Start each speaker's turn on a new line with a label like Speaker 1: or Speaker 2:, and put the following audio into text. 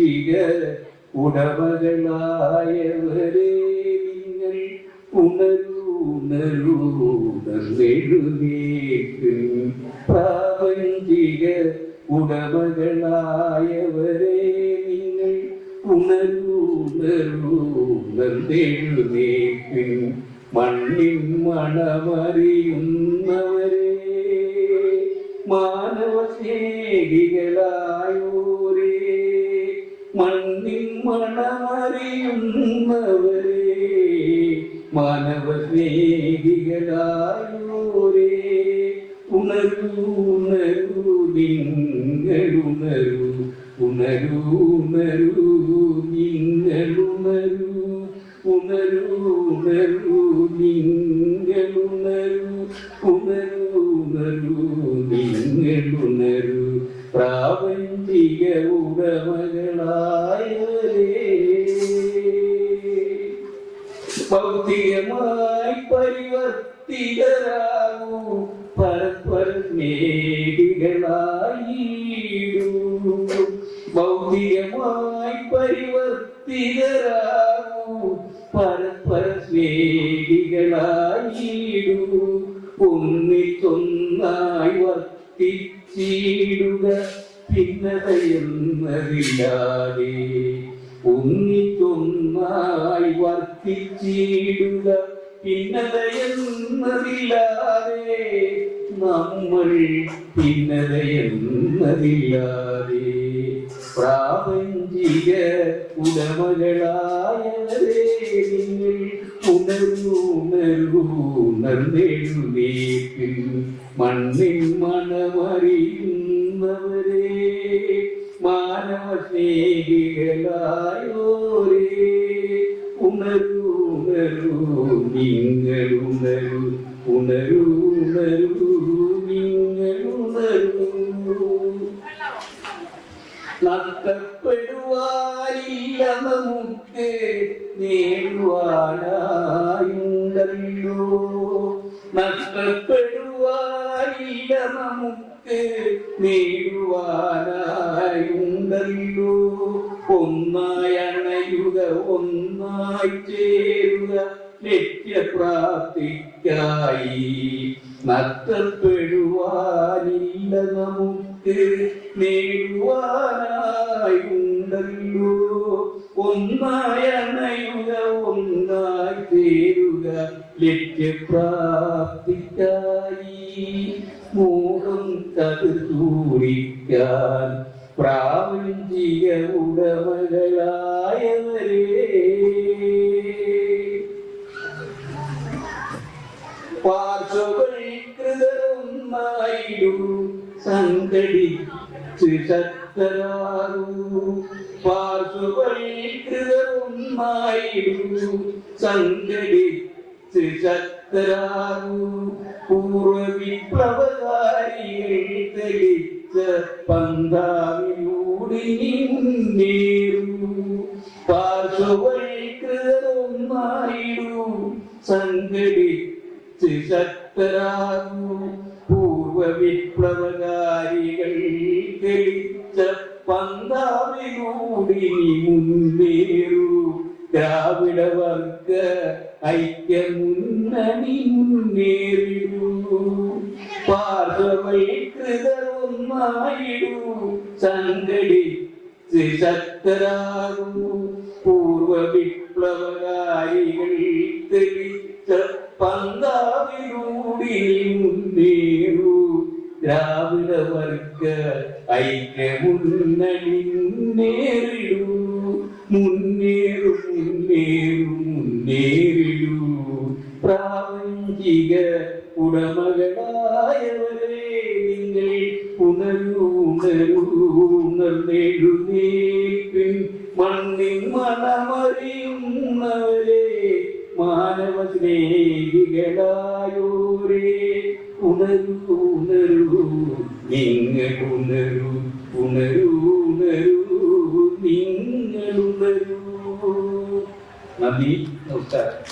Speaker 1: പ്രാപഞ്ചിക ഉടമകളായവരെ നിങ്ങൾ ഉണരൂണരൂണർന്നെഴുന്നേൽക്ക് പ്രാപഞ്ചിക ഉടമകളായവരെ നിങ്ങൾ ഉണരൂണരൂണർന്നെഴുന്നേൽക്ക് മണ്ണിൻ മണമറിയുന്നവരെ മാനവ സ്നേഹികളായോരേ മണ്ണിൻ മണമറിയുന്നവരെ മാനവ സ്നേഹികളായോരേ ഉണരൂ ഉണരൂ നിങ്ങളുണരൂ ഉണരൂ ഉണരൂ നിങ്ങളുണരൂ ഉണരൂ ഉണരൂ നിങ്ങളുണരൂ ഉണരൂ ഉണരൂ നിങ്ങളുണരൂ പ്രാപഞ്ചിക ഉടമകളായവരെ ഭൗതികമായി പരിവർത്തിതരാകൂ പരസ്പര സ്നേഹികളായിടൂ ഭൗതികമായി പരിവർത്തിതരാകൂ പരസ്പര സ്നേഹികളായിടൂ ഒന്നിച്ചൊന്നായി വർത്തിച്ചിടുക ഭിന്നതയെന്നതില്ലാതെ ഒന്നിച്ചൊന്നായി വർത്തിച്ചിടുക ഭിന്നതയെന്നതില്ലാതെ നമ്മൾ ഭിന്നതയെന്നതില്ലാതെ പ്രാപഞ്ചിക ഉടമകളായവരെ നിങ്ങൾ ഉണരൂ ഉണരൂ ഉണർന്നെഴുന്നേൽക്ക് മണ്ണിൻ മണമറിയുന്നവരെ മാനവ സ്നേഹികളായോരേ ഉണരൂ ഉണരൂ നിങ്ങളുണരൂ ഉണരൂ ഉണരൂ നിങ്ങളുണരൂ നഷ്ടപ്പെടുവാനില്ല നമുക്ക് നേടുവാനായുണ്ടല്ലോ നഷ്ടപ്പെടുവാനില്ല നമുക്ക് നേടുവാനായുണ്ടല്ലോ ഒന്നായി അണയുക ഒന്നായി ചേരുക ലക്ഷ്യപ്രാപ്തിക്കായി നഷ്ടപ്പെടുവാനില്ല നമുക്ക് നേടുവാനായുണ്ടല്ലോ ഒന്നായി അണയുക ഒന്നായി ചേരുക ലക്ഷ്യപ്രാപ്തിക്കായി മോഹം കതുതൂറിക്കാൻ പ്രാപഞ്ചിക ഉടമകളായവരെ പാർശ്വവൽകൃതരൊന്നായിടൂ സംഘടിച്ച് ശക്തരാകൂ പാർശ്വവൽകൃതരൊന്നായിടൂ സംഘടിച്ച് ശക്തരാകൂ പൂർവവിപ്ലവകാരികൾ തെളിച്ച പന്താവിലൂടെ മുന്നേറൂ പാർശ്വവൽകൃതരൊന്നായിടൂ സംഘടിച്ച് ശക്തരാകൂ പൂർവവിപ്ലവകാരികൾ തെളിച്ച പന്താവിലൂടെ മുന്നേറൂ ദ്രാവിഡ വർഗ ഐക്യമുന്നണി മുന്നേറിടൂ പാർശ്വവൽകൃതരൊന്നായിടൂ സംഘടിച്ച് ശക്തരാകൂ പൂർവവിപ്ലവകാരികൾ തെളിച്ച പന്താവിലൂടെ മുന്നേറൂ ദ്രാവിഡ വർഗ ഐക്യമുന്നണി മുന്നേറിടൂ മുന്നേറു മുന്നേറു മുന്നേറിടൂ പ്രാപഞ്ചിക ഉടമകളായവരെ നിങ്ങൾ ഉണരൂ ഉണരൂ ഉണർന്നെഴുന്നേൽക്ക് മണ്ണിൻ മണമറിയുന്നവരെ മാനവ സ്നേഹികളായോരേ ഉണരൂ ഉണരൂ നിങ്ങൾ ഉണരൂ ഉണരൂ ഉണരൂ നിങ്ങളുണരൂ നന്ദി നമസ്കാരം